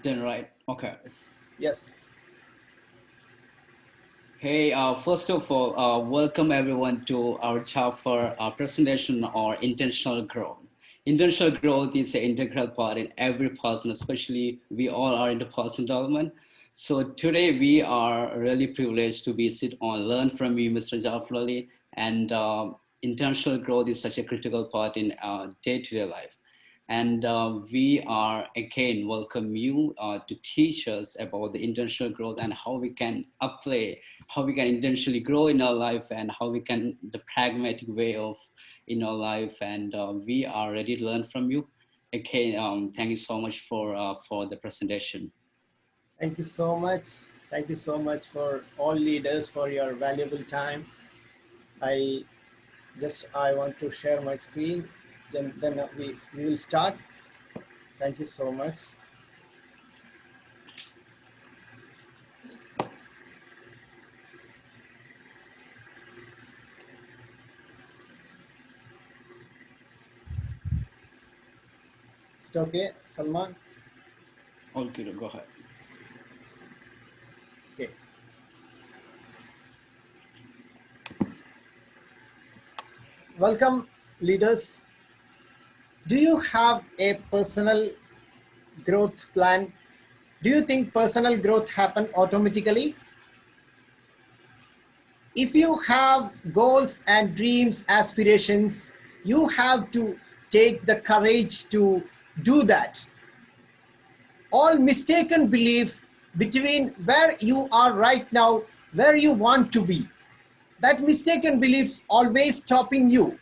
Then right. Okay. Yes. Yes. Hey, first of all, welcome everyone to our chapter presentation or intentional growth. Intentional growth is an integral part in every person, especially we all are into personal development. So today we are really privileged to visit or learn from you, Mr. Jafar Ali, and intentional growth is such a critical part in day-to-day life. And we are again welcome you to teach us about the intentional growth and how we can apply, how we can intentionally grow in our life, and how we can the pragmatic way of in our life. And we are ready to learn from you. Okay, thank you so much for the presentation. Thank you so much. Thank you so much for all leaders for your valuable time. I I want to share my screen. Then we will start. Thank you so much. It's okay, Salman. Okay, go ahead. Okay. Welcome, leaders. Do you have a personal growth plan? Do you think personal growth happen automatically? If you have goals and dreams, aspirations, you have to take the courage to do that. All mistaken belief between where you are right now, where you want to be, that mistaken belief always stopping you.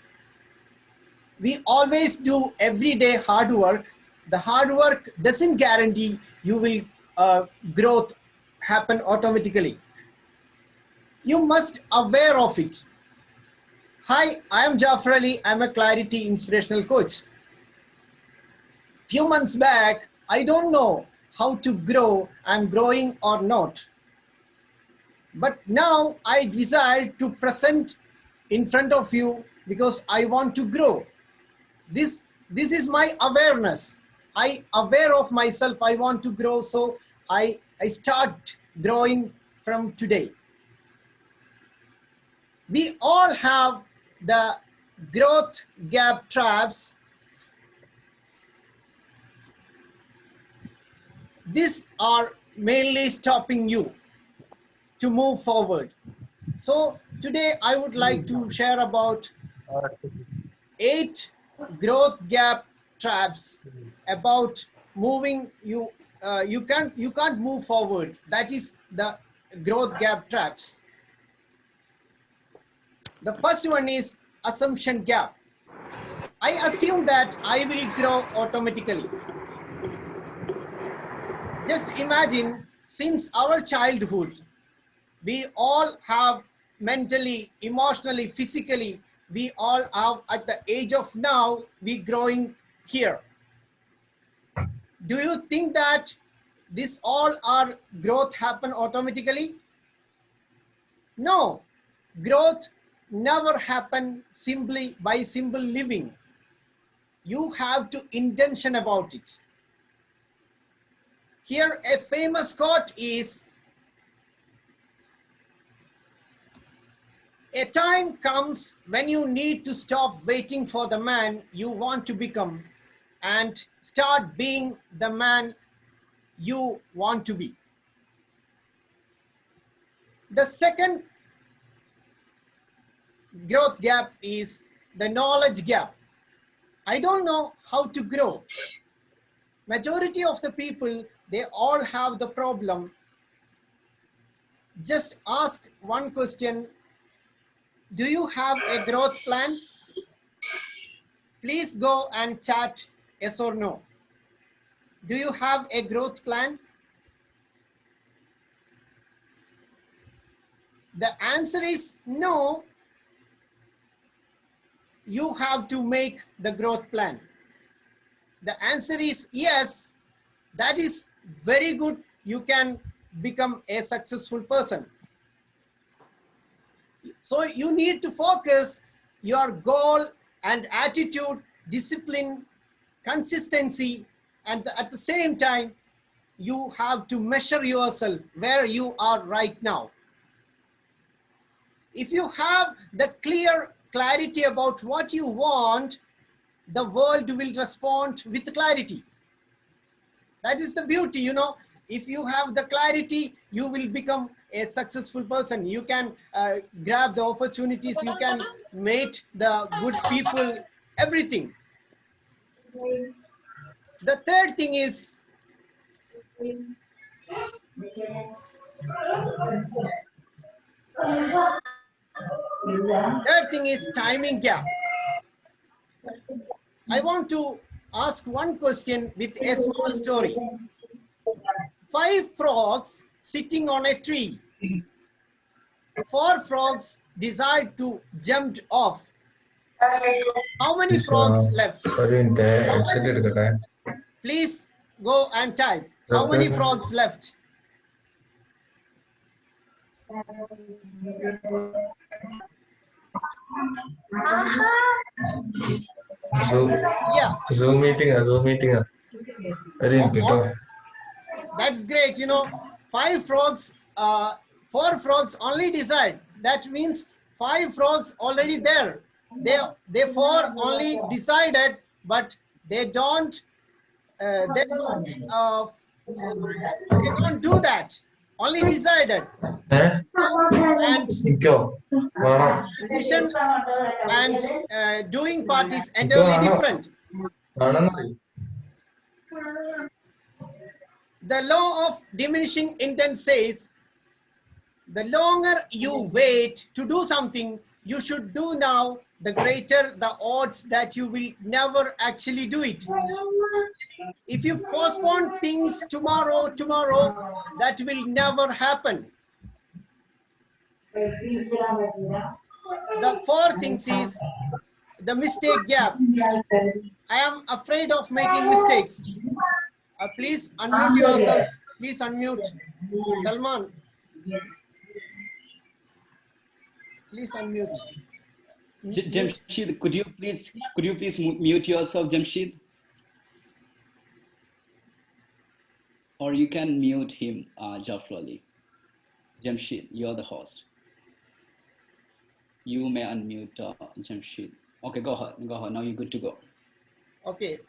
We always do everyday hard work. The hard work doesn't guarantee you will growth happen automatically. You must aware of it. Hi, I am Jafar Ali. I'm a clarity inspirational coach. Few months back, I don't know how to grow. I'm growing or not. But now I desire to present in front of you because I want to grow. This is my awareness. I aware of myself. I want to grow, so I start growing from today. We all have the growth gap traps. These are mainly stopping you to move forward. So today I would like to share about 8 growth gap traps about moving you. You can't move forward. That is the growth gap traps. The first one is assumption gap. I assume that I will grow automatically. Just imagine, since our childhood, we all have mentally, emotionally, physically, we all have at the age of now, we growing here. Do you think that this all our growth happen automatically? No, growth never happen simply by simple living. You have to intention about it. Here a famous quote is, a time comes when you need to stop waiting for the man you want to become and start being the man you want to be. The second growth gap is the knowledge gap. I don't know how to grow. Majority of the people, they all have the problem. Just ask one question. Do you have a growth plan? Please go and chat yes or no. Do you have a growth plan? The answer is no. You have to make the growth plan. The answer is yes. That is very good. You can become a successful person. So you need to focus your goal and attitude, discipline, consistency, and at the same time, you have to measure yourself where you are right now. If you have the clear clarity about what you want, the world will respond with clarity. That is the beauty, you know. If you have the clarity, you will become a successful person. You can grab the opportunities, you can meet the good people, everything. The third thing is, timing gap. I want to ask one question with a small story. 5 frogs sitting on a tree. 4 frogs decide to jump off. How many frogs left? Please go and type. How many frogs left? Yeah. Zoom meeting. That's great. You know, 5 frogs, 4 frogs only decide. That means 5 frogs already there. They 4 only decided, but they don't. They don't do that. Only decided. And decision and doing part is entirely different. The law of diminishing intent says, the longer you wait to do something you should do now, the greater the odds that you will never actually do it. If you postpone things tomorrow, that will never happen. The 4 things is the mistake gap. I am afraid of making mistakes. Please unmute yourself. Please unmute. Salman. Please unmute. Jamshid, could you please mute yourself, Jamshid? Or you can mute him, Jaffer Ali. Jamshid, you're the host. You may unmute Jamshid. Okay, go ahead. Now you're good to go. Okay.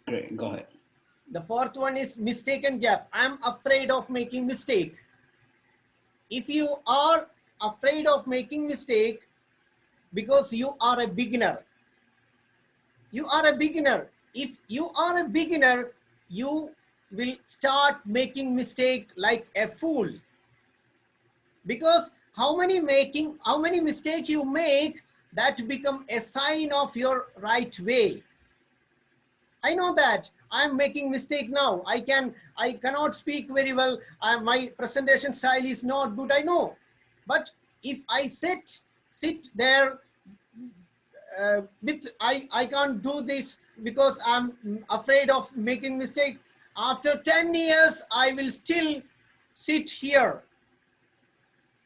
Great, go ahead. The 4th one is mistaken gap. I'm afraid of making mistake. If you are afraid of making mistake because you are a beginner, If you are a beginner, you will start making mistake like a fool. Because how many mistake you make, that become a sign of your right way. I know that I'm making mistake now. I cannot speak very well. My presentation style is not good, I know. But if I sit there I can't do this because I'm afraid of making mistake. After 10 years, I will still sit here.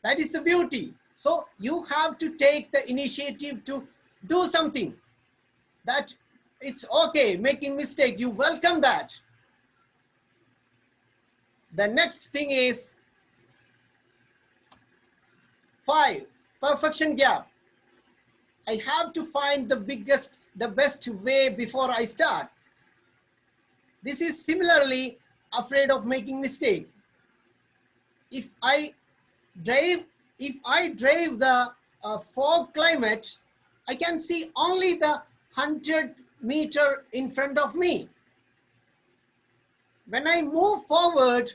That is the beauty. So you have to take the initiative to do something. That it's okay, making mistake, you welcome that. The next thing is 5, perfection gap. I have to find the best way before I start. This is similarly afraid of making mistake. If I drive the fog climate, I can see only the 100-meter in front of me. When I move forward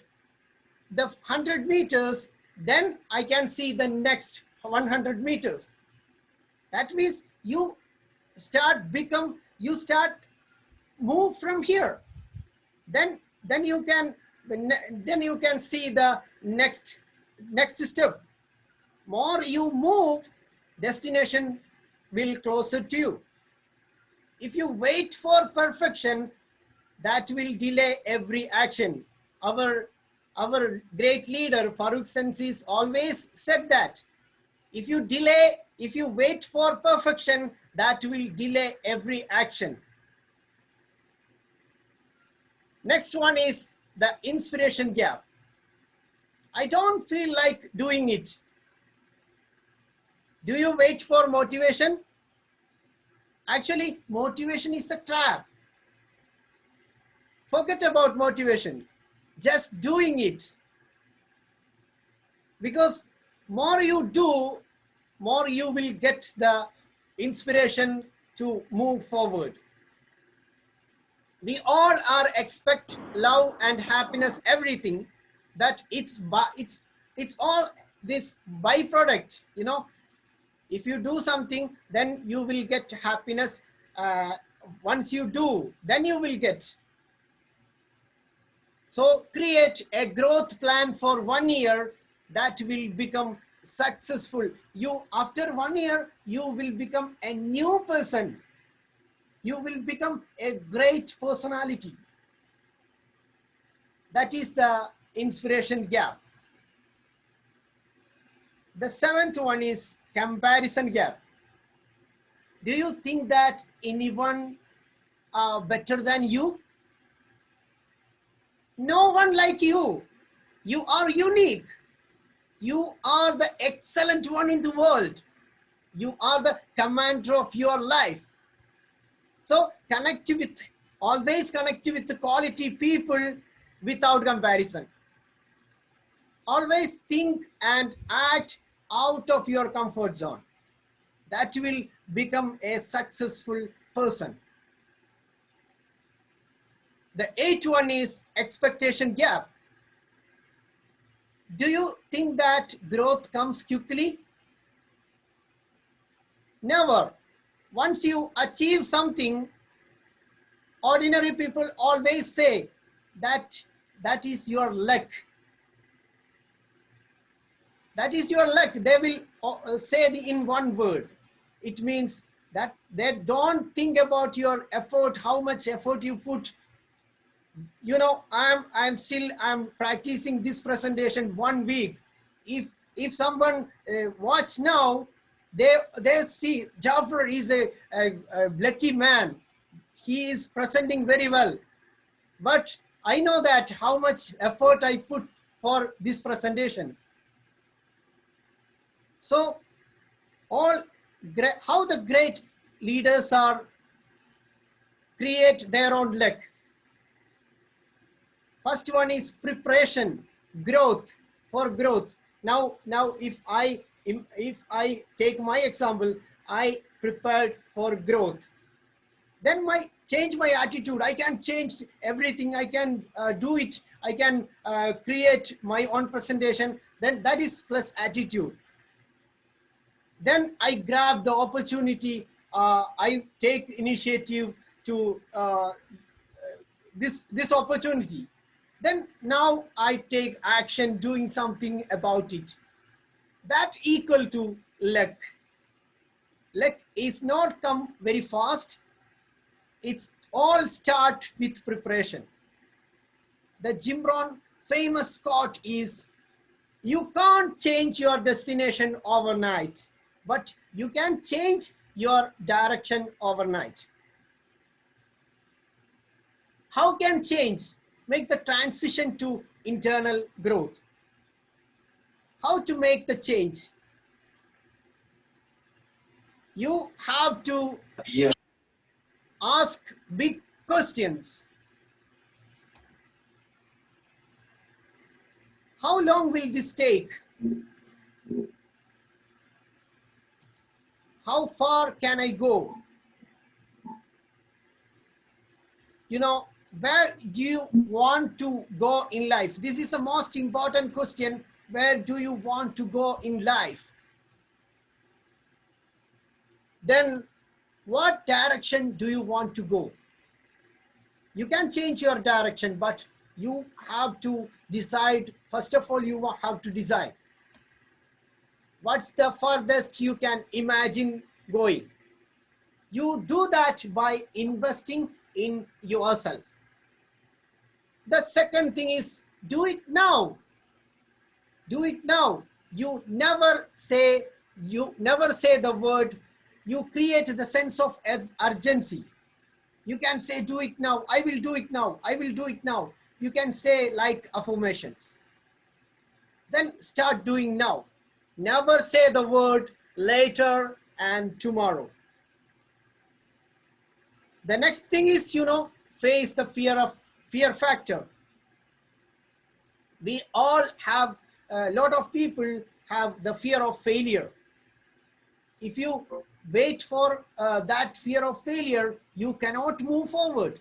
the 100 meters, then I can see the next 100 meters. That means you start move from here. Then you can see the next step. More you move, destination will closer to you. If you wait for perfection, that will delay every action. Our great leader Farooq Sensis always said that if you wait for perfection, that will delay every action. Next one is the inspiration gap. I don't feel like doing it. Do you wait for motivation? Actually, motivation is a trap. Forget about motivation. Just doing it. Because more you do, more you will get the inspiration to move forward. We all are expect love and happiness, everything, that it's all this byproduct, you know. If you do something, then you will get happiness. Once you do, then you will get. So create a growth plan for 1 year that will become successful. You, after 1 year, you will become a new person. You will become a great personality. That is the inspiration gap. The 7th one is comparison gap. Do you think that anyone better than you? No one like you. You are unique. You are the excellent one in the world. You are the commander of your life. So always connect with the quality people without comparison. Always think and act out of your comfort zone. That will become a successful person. The 8th one is expectation gap. Do you think that growth comes quickly? Never. Once you achieve something, ordinary people always say that that is your luck. That is your luck. They will say in one word. It means that they don't think about your effort, how much effort you put. You know, I'm practicing this presentation 1 week. If someone watch now, they see Jaffer is a lucky man. He is presenting very well. But I know that how much effort I put for this presentation. So how the great leaders are create their own luck. First one is preparation, growth, for growth. Now if I take my example, I prepared for growth. Then change my attitude. I can change everything. I can do it. I can create my own presentation. Then that is plus attitude. Then I grab the opportunity. I take initiative to this opportunity. Then now I take action, doing something about it. That equal to luck. Luck is not come very fast. It's all start with preparation. The Jim Rohn famous quote is, you can't change your destination overnight, but you can change your direction overnight. How can change make the transition to internal growth? How to make the change? You have to ask big questions. How long will this take? How far can I go? You know, where do you want to go in life? This is the most important question. Where do you want to go in life? Then what direction do you want to go? You can change your direction, but you have to decide. First of all, you have to decide what's the furthest you can imagine going. You do that by investing in yourself. The second thing is, do it now. Do it now. You never say the word. You create the sense of urgency. You can say, do it now. I will do it now. I will do it now. you can say like affirmations. Then start doing now. Never say the word later and tomorrow. The next thing is, face the fear factor. We all have, a lot of people have the fear of failure. If you wait for that fear of failure, you cannot move forward.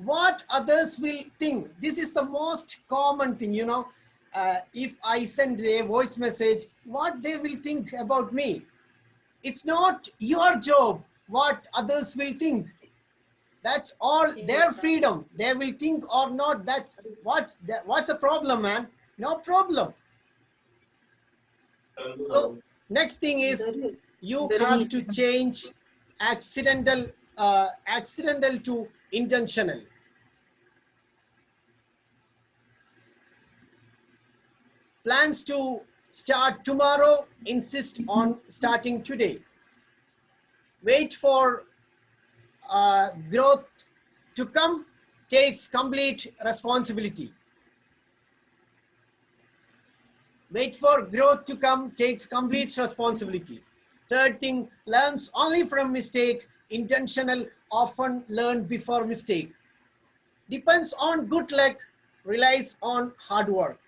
What others will think, this is the most common thing, if I send a voice message, what they will think about me. It's not your job what others will think. That's all their freedom. They will think or not. That's what's the problem, man? No problem. So next thing is, you have to change accidental to intentional. Plans to start tomorrow, insist on starting today. Wait for growth to come, takes complete responsibility. Wait for growth to come, takes complete responsibility. Third thing, learns only from mistake. Intentional, often learned before mistake. Depends on good luck, relies on hard work.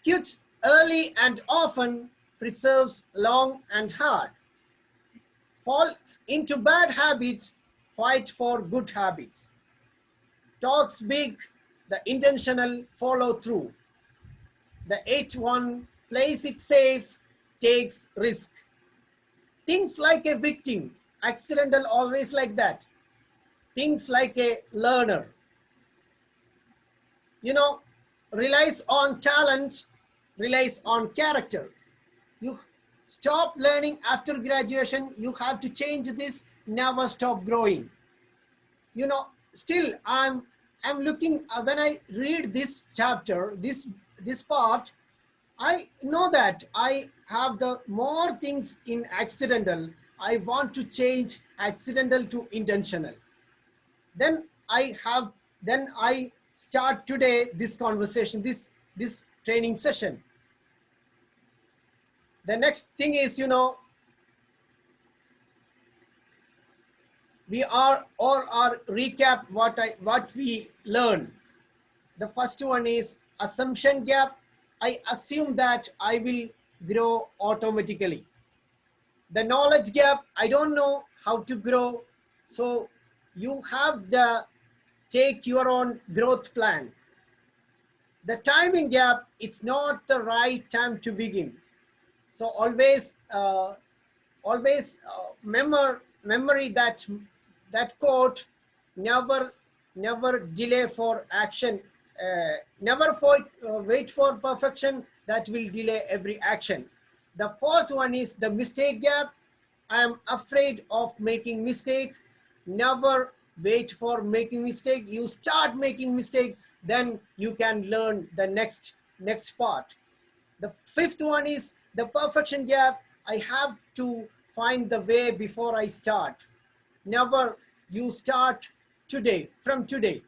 Quits early and often, preserves long and hard. Falls into bad habits, fight for good habits. Talks big, the intentional follow through. The eighth one, plays it safe, takes risk. Thinks like a victim, accidental always like that. Thinks like a learner. Relies on talent, relies on character. You stop learning after graduation, you have to change this, never stop growing. Still I'm looking, when I read this chapter, this part, I know that I have the more things in accidental. I want to change accidental to intentional. Then I start today this conversation, this training session. The next thing is, we are recap what we learn. The first one is assumption gap. I assume that I will grow automatically. The knowledge gap, I don't know how to grow. So you have to take your own growth plan. The timing gap, it's not the right time to begin. So always memory that quote, never delay for action, never wait for perfection, that will delay every action. The fourth one is the mistake gap. I am afraid of making mistake. Never wait for making mistake. You start making mistake, then you can learn the next part. The fifth one is the perfection gap. I have to find the way before I start. Never, you start today, from today.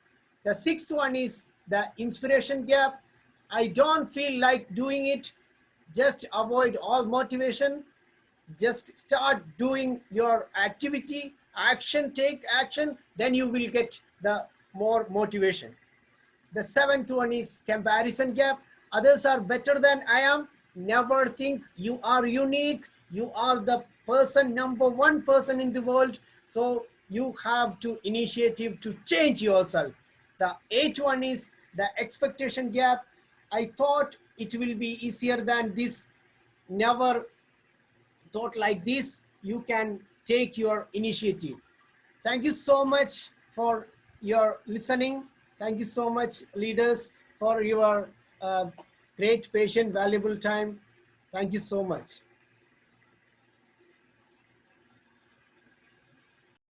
The sixth one is the inspiration gap. I don't feel like doing it. Just avoid all motivation. Just start doing your activity, action, take action, then you will get the more motivation. The seventh one is comparison gap. Others are better than I am. Never think you are unique. You are the number one person in the world. So you have to initiative to change yourself. The eighth one is the expectation gap. I thought it will be easier than this. Never thought like this. You can take your initiative. Thank you so much for your listening. Thank you so much, leaders, for your great, patient, valuable time. Thank you so much.